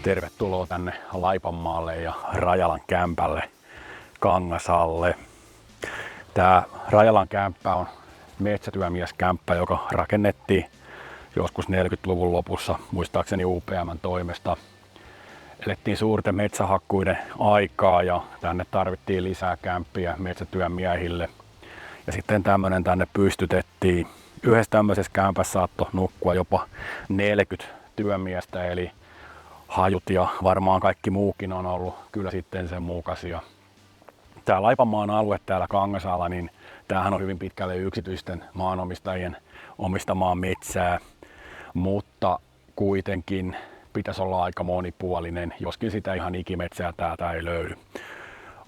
Tervetuloa tänne Laipanmaalle ja Rajalan kämpälle Kangasalle. Tää Rajalan kämppä on metsätyömieskämppä, joka rakennettiin joskus 40-luvun lopussa, muistaakseni UPM:n toimesta. Elettiin suurten metsähakkuiden aikaa ja tänne tarvittiin lisää kämppiä metsätyömiehille. Ja sitten tämmönen tänne pystytettiin. Yhdessä tämmöisessä kämpässä saattoi nukkua jopa 40 työmiestä, eli hajut ja varmaan kaikki muukin on ollut kyllä sitten sen mukaisia. Tää Laipanmaan alue täällä Kangasalla, niin tämähän on hyvin pitkälle yksityisten maanomistajien omistamaa metsää, mutta kuitenkin pitäisi olla aika monipuolinen, joskin sitä ihan ikimetsää täältä ei löydy.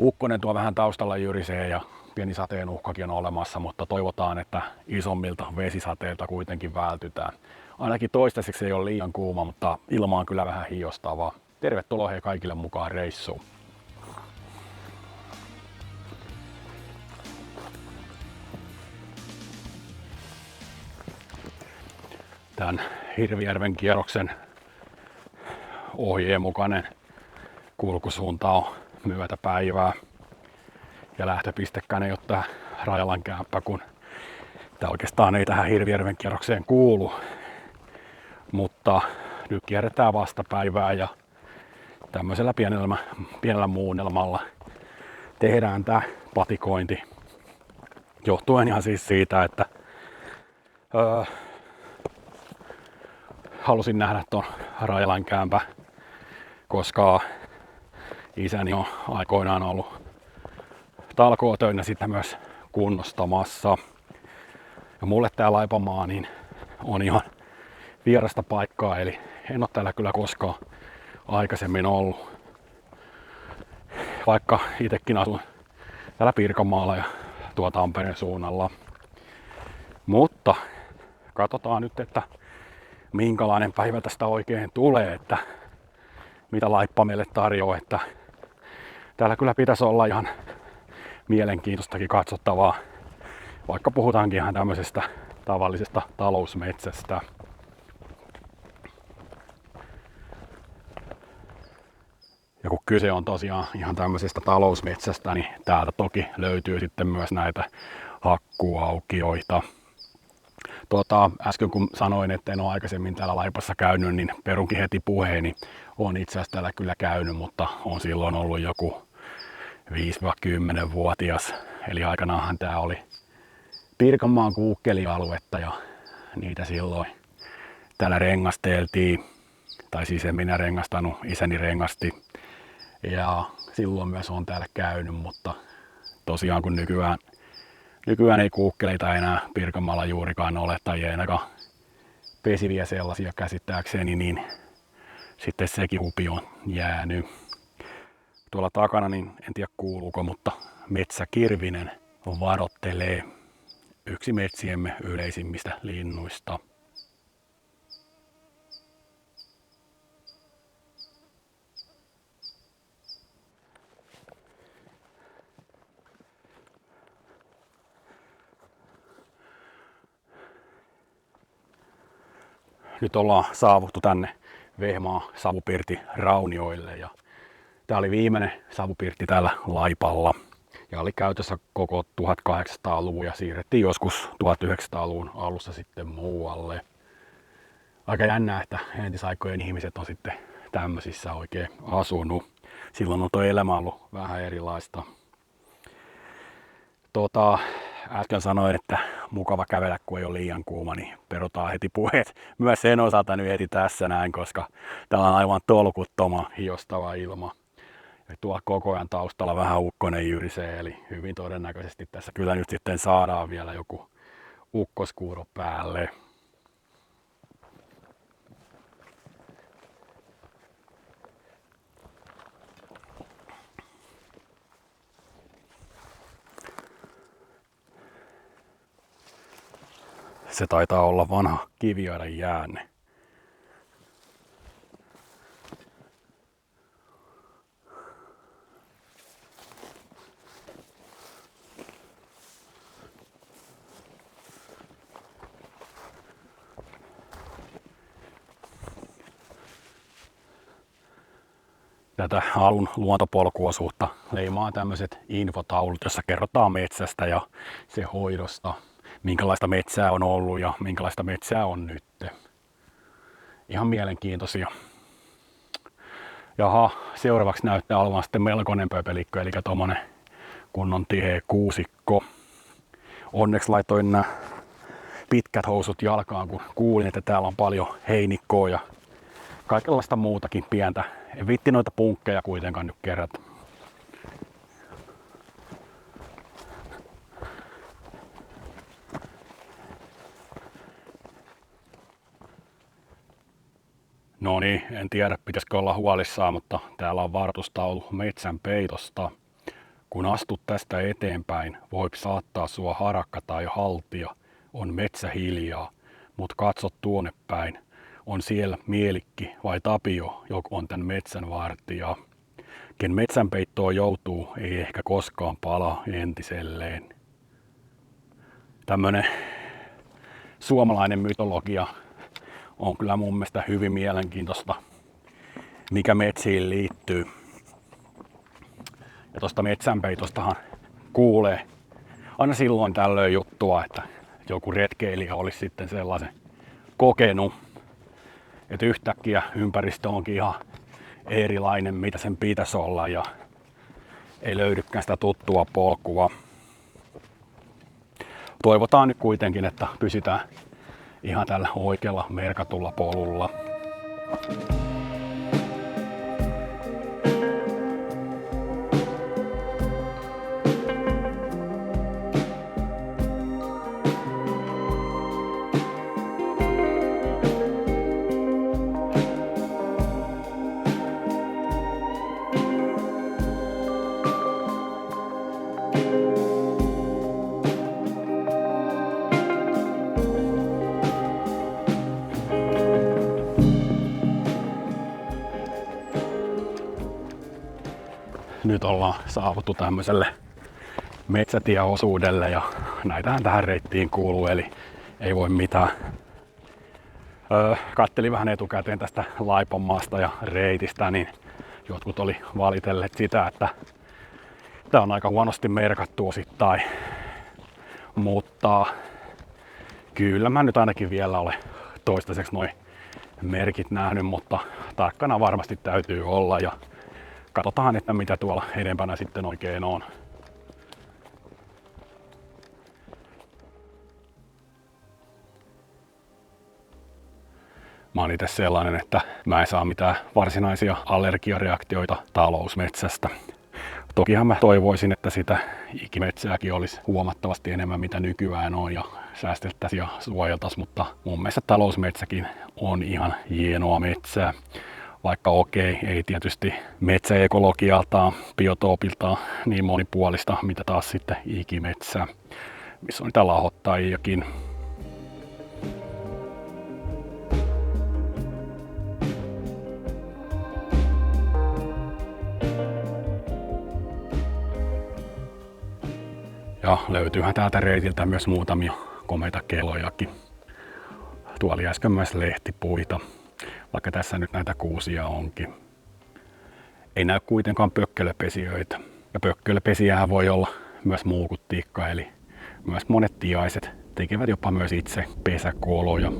Ukkonen tuo vähän taustalla jyrisee ja pieni sateen uhkakin on olemassa, mutta toivotaan, että isommilta vesisateilta kuitenkin vältytään. Ainakin toistaiseksi ei ole liian kuuma, mutta ilma on kyllä vähän hiostavaa. Tervetuloa hei kaikille mukaan reissuun. Tämän Hirvijärven kierroksen ohjeen mukainen kulkusuunta on myötäpäivää. Ja lähtöpistekään ei ole tää Rajalan kämppä, kun tää oikeastaan ei tähän Hirvijärven kierrokseen kuulu. Mutta nyt kierretään vastapäivää ja tämmöisellä pienellä muunnelmalla tehdään tää patikointi. Johtuen ihan siis siitä, että halusin nähdä ton Rajalan kämpän, koska isäni on aikoinaan ollut talkootöinä sitä myös kunnostamassa. Ja mulle tää Laipanmaa niin on ihan vierasta paikkaa, eli en ole täällä kyllä koskaan aikaisemmin ollut. Vaikka itsekin asun täällä Pirkanmaalla ja tuo Tampereen suunnalla. Mutta katsotaan nyt, että minkälainen päivä tästä oikein tulee, että mitä Laippa meille tarjoaa, että täällä kyllä pitäisi olla ihan mielenkiintoistakin katsottavaa, vaikka puhutaankin ihan tämmöisestä tavallisesta talousmetsästä. Ja kun kyse on tosiaan ihan tämmöisestä talousmetsästä, niin täältä toki löytyy sitten myös näitä hakkuuaukioita. Äsken kun sanoin, että en ole aikaisemmin täällä Laipassa käynyt, niin perunkin heti puheeni. Olen itse asiassa täällä kyllä käynyt, mutta on silloin ollut joku 5-10-vuotias. Eli aikanaanhan tää oli Pirkanmaan kuukkelialuetta ja niitä silloin täällä rengasteltiin. Tai siis en minä rengastanut, isäni rengasti. Ja silloin myös on täällä käynyt, mutta tosiaan kun nykyään ei kuukkeleita enää Pirkanmaalla juurikaan ole, tai ei ainakaan pesiviä sellaisia käsittääkseni, niin sitten sekin hupi on jäänyt. Tuolla takana, niin en tiedä kuuluuko, mutta metsäkirvinen varoittelee, yksi metsiemme yleisimmistä linnuista. Nyt ollaan saavuttu tänne Vehmaan savupirtti Raunioille ja tää oli viimeinen savupirtti täällä Laipalla ja oli käytössä koko 1800-luvun ja siirrettiin joskus 1900-luvun alussa sitten muualle. Aika jännää, että entisaikojen ihmiset on sitten tämmöisissä oikein asunut. Silloin on tuo elämä ollut vähän erilaista. Äsken sanoin, että mukava kävellä, kun ei ole liian kuuma, niin perutaan heti puheet myös sen osalta nyt heti tässä näin, koska täällä on aivan tolkuttoman hiostava ilma. Ja tuolla koko ajan taustalla vähän ukkonen jyrisee, eli hyvin todennäköisesti tässä kyllä nyt sitten saadaan vielä joku ukkoskuuro päälle. Se taitaa olla vanha Kivijärven jäänne. Tätä alun luontopolkuosuutta leimaa tämmöiset infotaulut, jossa kerrotaan metsästä ja se hoidosta, minkälaista metsää on ollut ja minkälaista metsää on nyt. Ihan mielenkiintoisia. Jaha, seuraavaksi näyttää olevan sitten melkoinen pöpelikkö, eli tommonen kunnon tiheä kuusikko. Onneksi laitoin nämä pitkät housut jalkaan, kun kuulin, että täällä on paljon heinikkoa ja kaikenlaista muutakin pientä. En viitti noita punkkeja kuitenkaan nyt kerätä. No niin, en tiedä pitäisikö olla huolissaan, mutta täällä on varoitustaulu metsän peitosta. Kun astut tästä eteenpäin, voip saattaa sua harakka tai haltija. On metsä hiljaa, mut katsot tuonne päin. On siellä Mielikki vai Tapio, joka on tän metsän vartija. Ken metsänpeittoon joutuu, ei ehkä koskaan palaa entiselleen. Tämmönen suomalainen mytologia on kyllä mun mielestä hyvin mielenkiintoista, mikä metsiin liittyy. Ja tosta metsänpeitostahan kuulee aina silloin tällöin juttua, että joku retkeilijä olisi sitten sellaisen kokenut, että yhtäkkiä ympäristö onkin ihan erilainen, mitä sen pitäisi olla ja ei löydykään sitä tuttua polkua. Toivotaan nyt kuitenkin, että pysytään ihan tällä oikealla merkatulla polulla. Nyt ollaan saavuttu tämmöiselle metsätieosuudelle ja näitähän tähän reittiin kuuluu, eli ei voi mitään. Kattelin vähän etukäteen tästä Laipanmaasta ja reitistä, niin jotkut oli valitelleet sitä, että tää on aika huonosti merkattu osittain. Mutta kyllä mä nyt ainakin vielä olen toistaiseksi noin merkit nähnyt, mutta tarkkana varmasti täytyy olla ja katsotaan, että mitä tuolla edempänä sitten oikein on. Mä oon itse sellainen, että mä en saa mitään varsinaisia allergiareaktioita talousmetsästä. Tokihan mä toivoisin, että sitä ikimetsääkin olisi huomattavasti enemmän mitä nykyään on ja säästettäisiin ja suojeltaisiin, mutta mun mielestä talousmetsäkin on ihan hienoa metsää. Vaikka okei, ei tietysti metsäekologialtaan, biotoopiltaan niin monipuolista, mitä taas sitten ikimetsää, missä on niitä lahottajiakin. Ja löytyyhän täältä reitiltä myös muutamia komeita kelojakin. Tuolla oli äsken myös lehtipuita, vaikka tässä nyt näitä kuusia onkin. Ei näy kuitenkaan pökkölöpesijöitä. Ja pökkölöpesijähän voi olla myös muukuttiikka, eli myös monet tiaiset tekevät jopa myös itse pesäkoloja.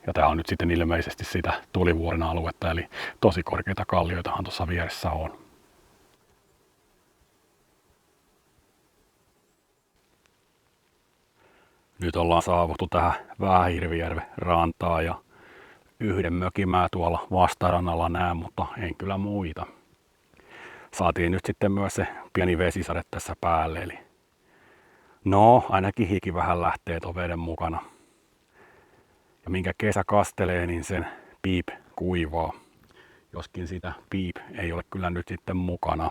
Ja tää on nyt sitten ilmeisesti sitä tulivuoren aluetta, eli tosi korkeita kallioitahan tuossa vieressä on. Nyt ollaan saavuttu tähän Vähähirvijärven rantaan ja yhden mökin mä tuolla vastarannalla näen, mutta en kyllä muita. Saatiin nyt sitten myös se pieni vesisade tässä päälle, eli no ainakin hiki vähän lähtee ton veden mukana. Ja minkä kesä kastelee, niin sen piip kuivaa. Joskin sitä piip ei ole kyllä nyt sitten mukana.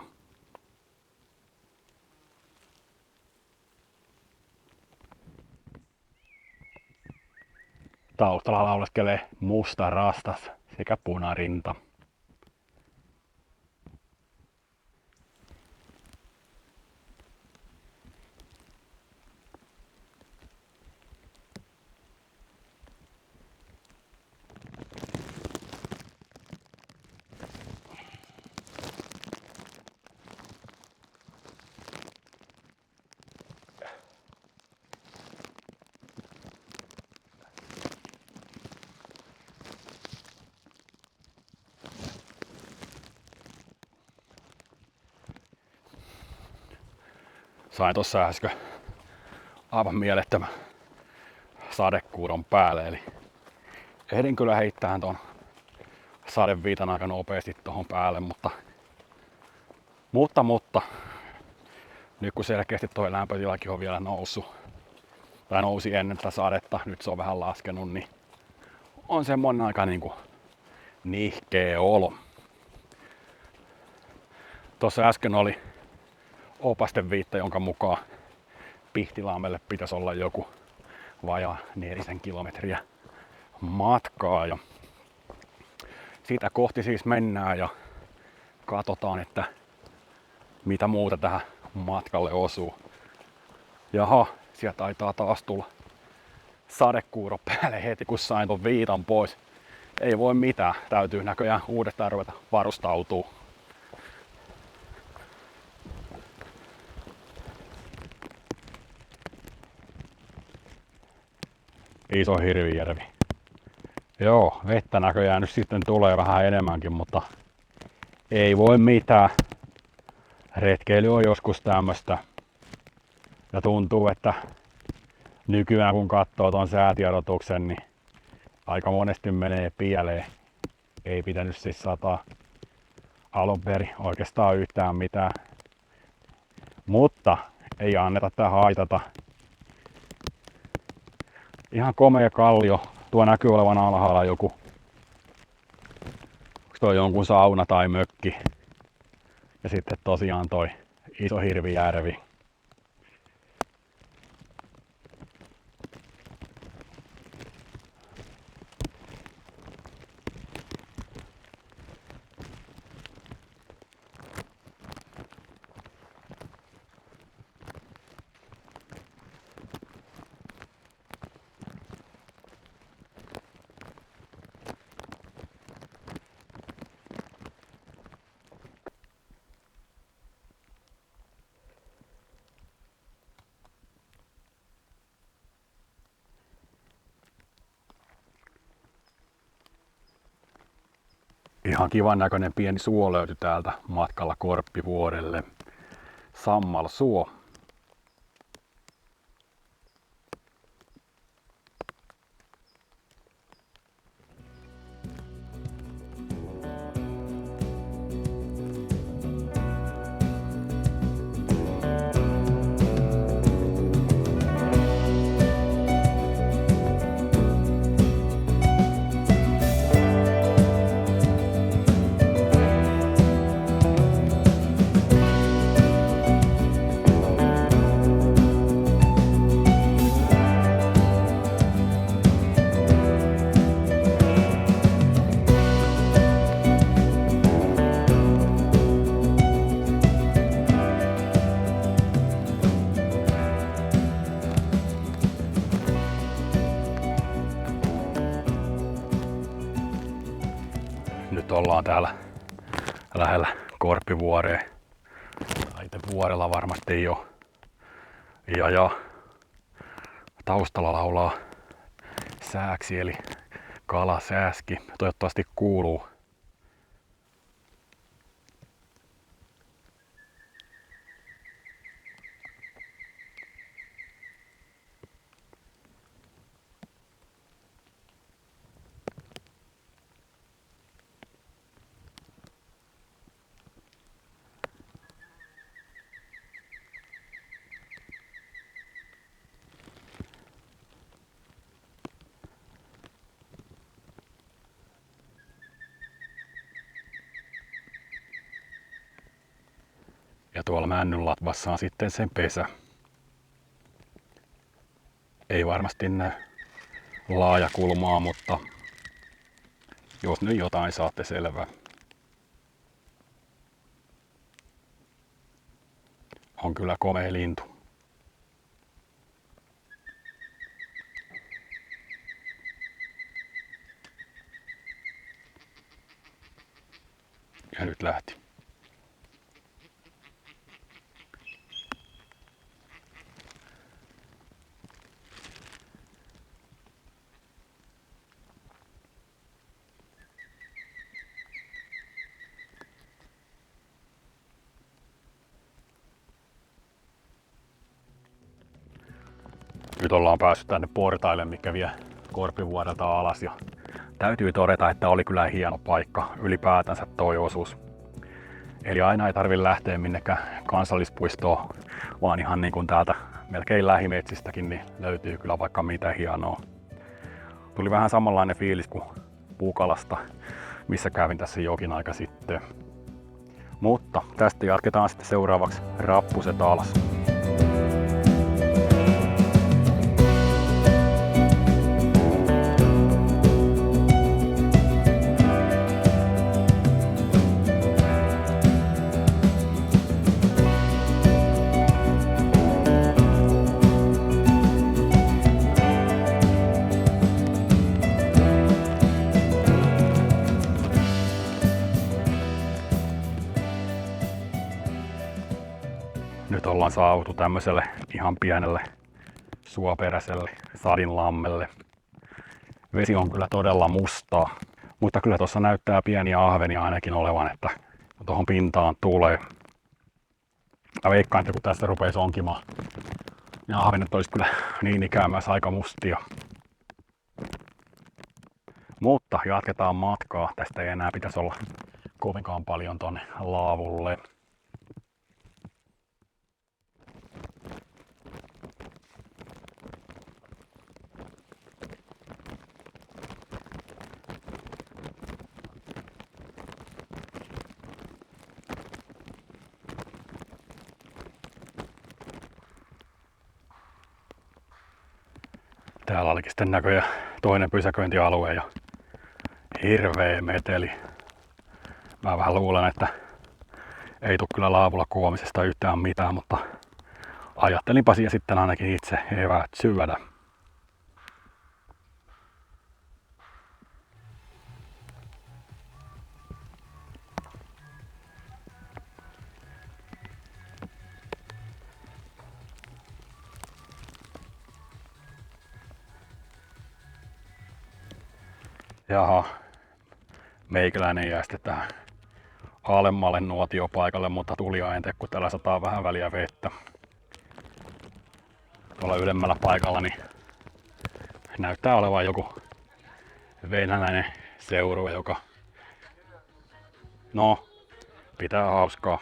Taustalla lauleskelee Musta rastas sekä Punarinta. Sain tossa äsken aivan mielettömän sadekuuron päälle, eli ehdin kyllä heittää ton sadeviitan aika nopeasti tohon päälle, mutta nyt kun selkeästi toi lämpötilakin on vielä noussut, tai nousi ennen tätä sadetta, nyt se on vähän laskenut, niin on semmonen aika niinku nihkeä olo. Tuossa äsken oli opasteviitta, jonka mukaan Pihtilammelle pitäisi olla joku vajaa 4 kilometriä matkaa. Ja siitä kohti siis mennään ja katsotaan, että mitä muuta tähän matkalle osuu. Jaha, sieltä taitaa taas tulla sadekuuro päälle heti kun sain ton viitan pois. Ei voi mitään, täytyy näköjään uudestaan ruveta varustautuu. Iso Hirvijärvi. Joo, vettä näköjään nyt sitten tulee vähän enemmänkin, mutta ei voi mitään. Retkeily on joskus tämmöstä. Ja tuntuu, että nykyään kun katsoo ton säätiedotuksen, niin aika monesti menee pieleen. Ei pitänyt siis sataa alun perin oikeastaan yhtään mitään. Mutta ei anneta tää haitata. Ihan komea kallio. Tuo näkyy olevan alhaalla joku. Onko toi jonkun sauna tai mökki? Ja sitten tosiaan toi Iso Hirvijärvi. Ihan kivan näköinen pieni suo löytyi täältä matkalla Korppivuorelle. Sammalsuo. Nyt ollaan täällä lähellä Korppivuorea. Itse vuorella varmasti jo. Ja taustalla laulaa sääksi eli kalasääski. Toivottavasti kuuluu. tuolla männyn latvassa on sitten sen pesä. Ei varmasti näy laajakulmaa, mutta jos nyt jotain saatte selvää. On kyllä komea lintu. Ja nyt lähti. Nyt ollaan päässyt tänne portaille, mikä vie Korpivuodelta alas. Ja täytyy todeta, että oli kyllä hieno paikka ylipäätänsä toi osuus. Eli aina ei tarvitse lähteä minnekään kansallispuistoon, vaan ihan niin kuin täältä melkein lähimetsistäkin niin löytyy kyllä vaikka mitä hienoa. Tuli vähän samanlainen fiilis kuin Puukalasta, missä kävin tässä jokin aika sitten. Mutta tästä jatketaan sitten seuraavaksi rappuset alas. Nyt ollaan saavuttu tämmöiselle ihan pienelle suoperäiselle Sadinlammelle. Vesi on kyllä todella mustaa, mutta kyllä tuossa näyttää pieniä ahvenia ainakin olevan, että tuohon pintaan tulee. Mä veikkaan, että kun tästä rupeaa onkimaan, niin ahvenet olisi kyllä niin ikään myös aika mustia. Mutta jatketaan matkaa. Tästä ei enää pitäisi olla kovinkaan paljon tonne laavulle. Täällä olikin sitten näköjään toinen pysäköintialue ja hirveä meteli. Mä vähän luulen, että ei tule kyllä laavulla kuomisesta yhtään mitään, mutta ajattelinpa siihen sitten ainakin itse eväät syödä. Jaha, meikäläinen jää sitten tähän alemmalle nuotiopaikalle, mutta tulia en tee, kun täällä sataa vähän väliä vettä. Tuolla ylemmällä paikalla niin näyttää olevan joku venäläinen seurue, joka pitää hauskaa.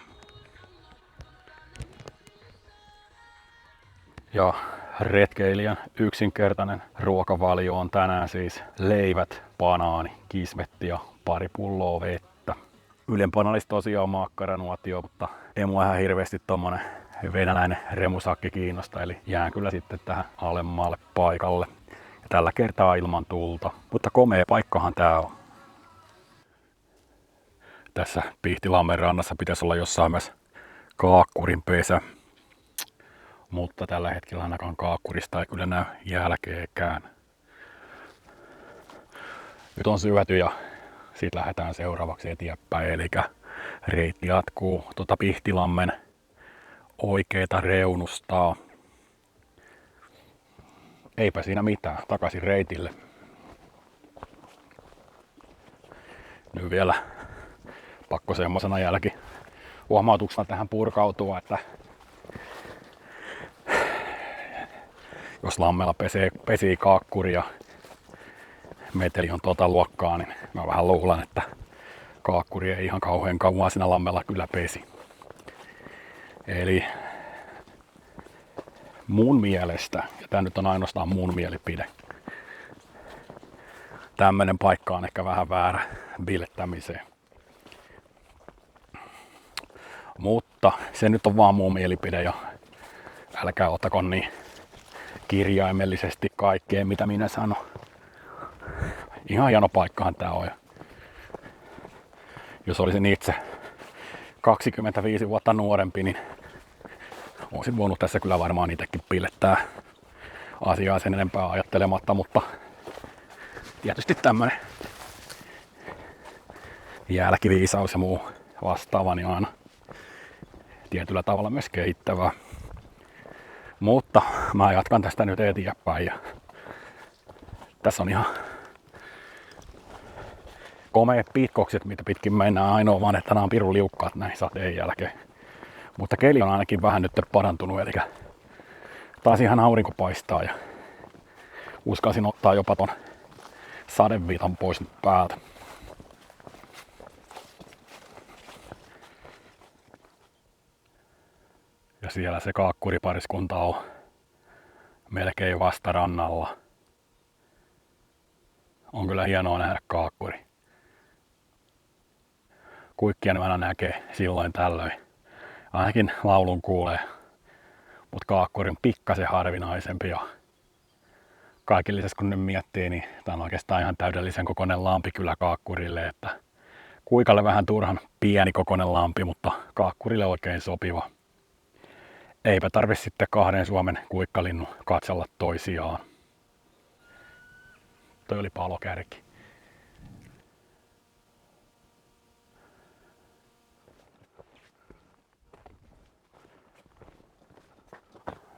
Ja retkeilijän yksinkertainen ruokavalio on tänään siis leivät, banaani, kismetti ja pari pulloa vettä. Ylempänä olisi tosiaan makkaranuotio, mutta ei mua ihan hirveästi tommonen venäläinen remusakki kiinnosta, eli jään kyllä sitten tähän alemmalle paikalle. Ja tällä kertaa ilman tulta, mutta komea paikkahan tää on. Tässä Pihtilammen rannassa pitäisi olla jossain myös kaakkurin pesä. Mutta tällä hetkellä ainakaan kaakkurista ei kyllä näy jälkeekään. Nyt on syöty ja sitten lähdetään seuraavaksi eteenpäin. Eli reitti jatkuu Pihtilammen oikeeta reunustaa. Eipä siinä mitään, takaisin reitille. Nyt vielä pakko semmosena huomautuksena tähän purkautua, että jos lammella pesii kaakkuri ja meteli on tota luokkaa, niin mä vähän luulen, että kaakkuri ei ihan kauhean kauan siinä lammella kyllä pesi. Eli mun mielestä, ja tää nyt on ainoastaan mun mielipide, tämmönen paikka on ehkä vähän väärä bilettämiseen. Mutta Mutta se nyt on vaan mun mielipide ja älkää ottako niin kirjaimellisesti kaikkea mitä minä sanon. Ihan hieno paikkahan tää on. Jos olisin itse 25 vuotta nuorempi, niin olisin voinut tässä kyllä varmaan itsekin pilettää asiaa sen enempää ajattelematta, mutta tietysti tämmönen jälkiviisaus ja muu vastaava niin aina tietyllä tavalla myös kehittävää. Mutta mä jatkan tästä nyt eteenpäin ja tässä on ihan komeet pitkokset, mitä pitkin mennään, ainoa vaan, että nämä on pirun liukkaat näin sateen jälkeen. Mutta keli on ainakin vähän nyt parantunut, eli taas ihan aurinko paistaa ja uskalsin ottaa jopa ton sadeviitan pois nyt päältä. Ja siellä se kaakkuripariskunta on melkein vastarannalla. On kyllä hienoa nähdä kaakkuri. Kuikkien aina näkee silloin tällöin. Ainakin laulun kuulee. Mutta kaakkuri on pikkasen harvinaisempi. Ja kaiken lisäksi kun nyt miettii, niin tämä on oikeastaan ihan täydellisen kokoinen lampi kyllä kaakkurille. Että kuikalle vähän turhan pieni kokoinen lampi, mutta kaakkurille oikein sopiva. Eipä tarvitse sitten kahden Suomen kuikkalinnun katsella toisiaan. Toi oli palokärki.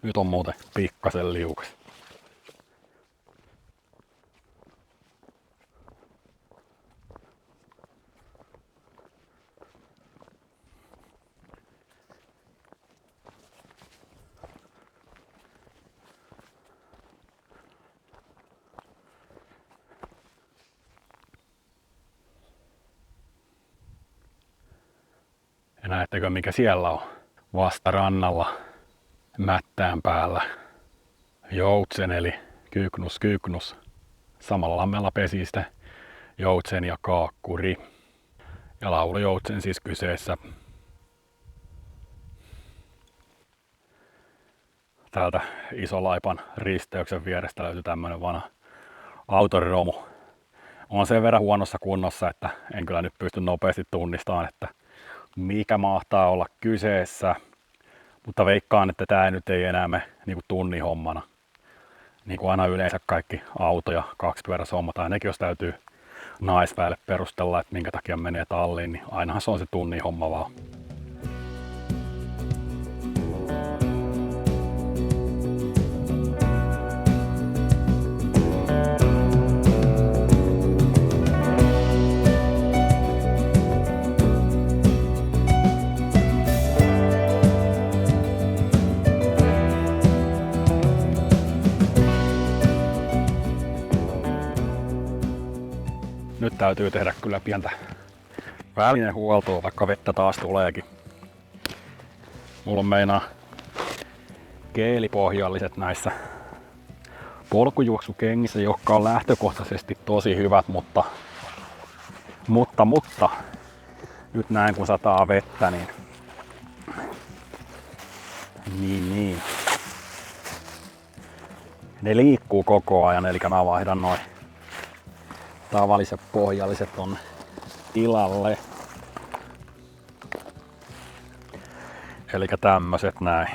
Nyt on muuten pikkasen liukas. Ja näettekö mikä siellä on vastarannalla mättään päällä? Joutsen eli kyyknus. Samalla lammella pesi sitten joutsen ja kaakkuri. Ja laulujoutsen siis kyseessä. Täältä Isolaipan risteyksen vierestä löytyy tämmönen vanha autoromu. On sen verran huonossa kunnossa, että en kyllä nyt pysty nopeasti tunnistamaan, että mikä mahtaa olla kyseessä. Mutta veikkaan, että tää nyt ei enää mene niinku tunnihommana. Niin kuin aina yleensä kaikki auto- ja kaksipyöräishommat, ainakin jos täytyy naisväelle perustella, että minkä takia menee talliin, niin ainahan se on se tunnihomma vaan. Nyt täytyy tehdä kyllä pientä välinehuoltoa, vaikka vettä taas tuleekin. Mulla on meinaa geelipohjalliset näissä polkujuoksukengissä, jotka on lähtökohtaisesti tosi hyvät, mutta nyt näin kun sataa vettä, niin ne liikkuu koko ajan, eli mä vaihdan noin tavalliset pohjalliset on tilalle. Eli tämmöset näin.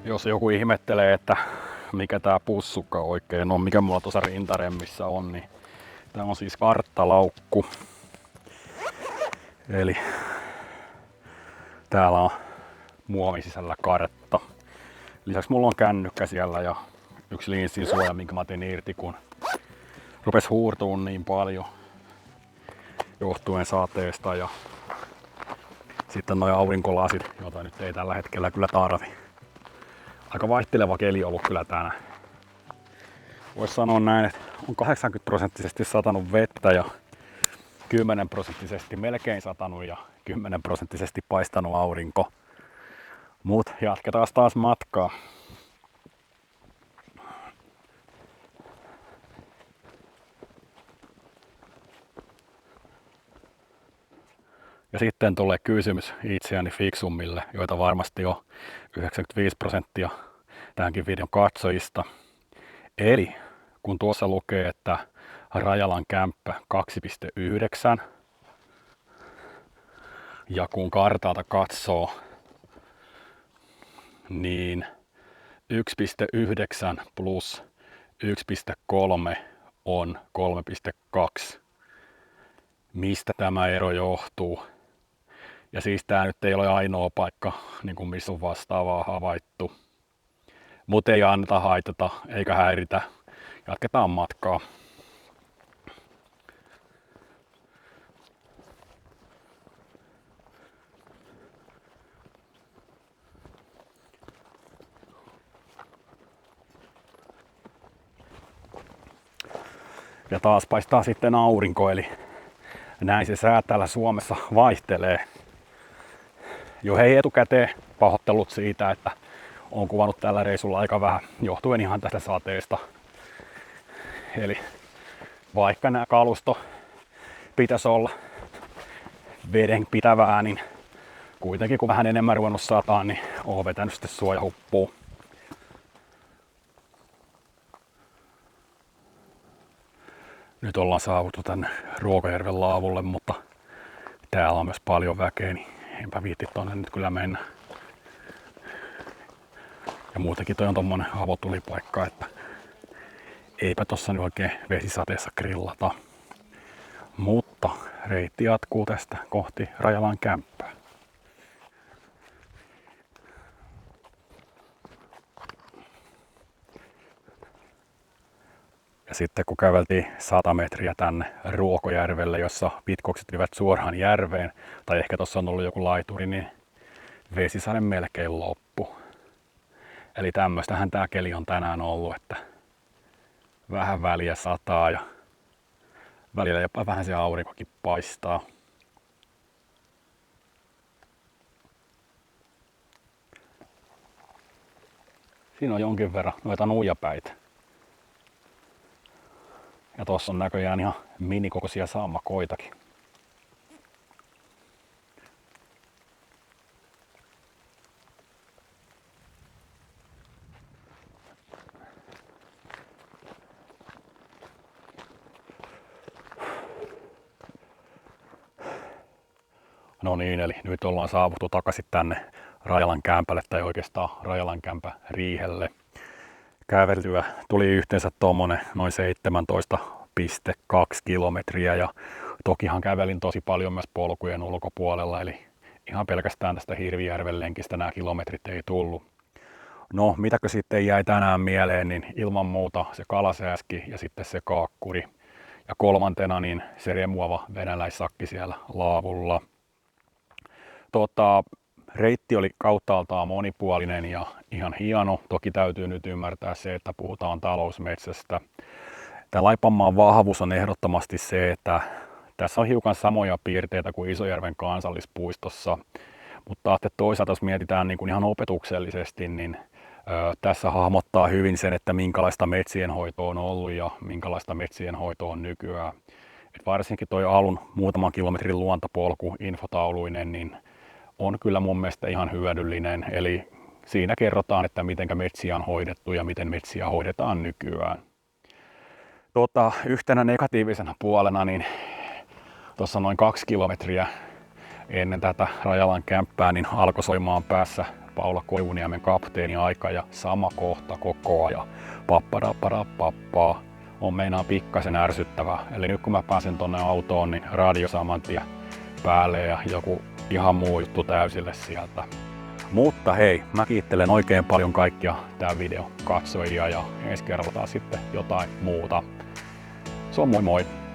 Jos joku ihmettelee, että mikä tää pussukka oikein on, mikä mulla tuossa rintaremmissa on, niin tää on siis karttalaukku. Eli täällä on muovin sisällä kartta. Lisäksi mulla on kännykkä siellä ja yksi linssin suoja, minkä mä otin irti, kun rupesi huurtuun niin paljon johtuen sateesta ja sitten nuo aurinkolasit, joita nyt ei tällä hetkellä kyllä tarvi. Aika vaihteleva keli ollut kyllä tänään. Voisi sanoa näin, että on 80% satanut vettä ja 10% melkein satanut ja 10% paistanut aurinko. Mut jatketaan taas matkaa. Ja sitten tulee kysymys itseäni fiksummille, joita varmasti on 95% tämänkin videon katsojista. Eli kun tuossa lukee, että Rajalan kämppä 2.9 ja kun kartalta katsoo, niin 1.9 plus 1.3 on 3.2. Mistä tämä ero johtuu? Ja siis tää nyt ei ole ainoa paikka, niin kuin missä on vastaavaa havaittu. Mut ei anneta haitata eikä häiritä. Jatketaan matkaa. Ja taas paistaa sitten aurinko, eli näin se sää täällä Suomessa vaihtelee. Jo hei etukäteen pahoittelut siitä, että olen kuvannut tällä reissulla aika vähän, johtuen ihan tästä sateesta. Eli vaikka nämä kalusto pitäisi olla veden pitävää, niin kuitenkin kun vähän enemmän ruvennut sataa, niin olen vetänyt sitten suojahuppuun. Nyt ollaan saavuttu tänne Ruokajärven laavulle, mutta täällä on myös paljon väkeä, niin enpä viitti tonne nyt kyllä mennä. Ja muutenkin toi on tommonen avotulipaikka, että eipä tossa nyt oikein vesisateessa grillata. Mutta reitti jatkuu tästä kohti Rajalan kämppää. Ja sitten kun käveltiin 100 metriä tänne Ruokojärvelle, jossa pitkokset vievät suoraan järveen, tai ehkä tuossa on ollut joku laituri, niin vesisade melkein loppu. Eli tämmöistähän tää keli on tänään ollut, että vähän väliä sataa ja välillä jopa vähän se aurinkokin paistaa. Siinä on jonkin verran noita nuijapäitä. Ja tossa on näköjään ihan minikokoisia sammakoitakin. No niin, eli nyt ollaan saavuttu takaisin tänne Rajalan kämpälle, tai oikeastaan Rajalan kämpän riihelle. Käveltyä tuli yhteensä tuommoinen noin 17,2 kilometriä, ja tokihan kävelin tosi paljon myös polkujen ulkopuolella, eli ihan pelkästään tästä Hirvijärven lenkistä nämä kilometrit ei tullut. No, mitäkö sitten jäi tänään mieleen, niin ilman muuta se kalasääski ja sitten se kaakkuri. Ja kolmantena niin se remuava venäläissakki siellä laavulla. Reitti oli kauttaaltaan monipuolinen ja ihan hieno. Toki täytyy nyt ymmärtää se, että puhutaan talousmetsästä. Tämä Laipanmaan vahvuus on ehdottomasti se, että tässä on hiukan samoja piirteitä kuin Isojärven kansallispuistossa. Mutta toisaalta jos mietitään niin kuin ihan opetuksellisesti, niin tässä hahmottaa hyvin sen, että minkälaista metsienhoitoa on ollut ja minkälaista metsienhoitoa on nykyään. Et varsinkin tuo alun muutaman kilometrin luontopolku infotauluinen, niin on kyllä mun mielestä ihan hyödyllinen. Eli siinä kerrotaan, että miten metsiä on hoidettu ja miten metsiä hoidetaan nykyään. Yhtenä negatiivisena puolena, niin tuossa noin 2 kilometriä ennen tätä Rajalan kämppää, niin alkoi soimaan päässä Paula Koivuniemen Kapteeni-aika ja sama kohta koko ajan. Pappaa. On meinaa pikkasen ärsyttävää. Eli nyt kun mä pääsen tonne autoon, niin radio saman tien päälle ja joku ihan muu juttu täysille sieltä. Mutta hei, mä kiittelen oikein paljon kaikkia tää video katsojia ja ensi kerralla taas sitten jotain muuta. Se on moi moi!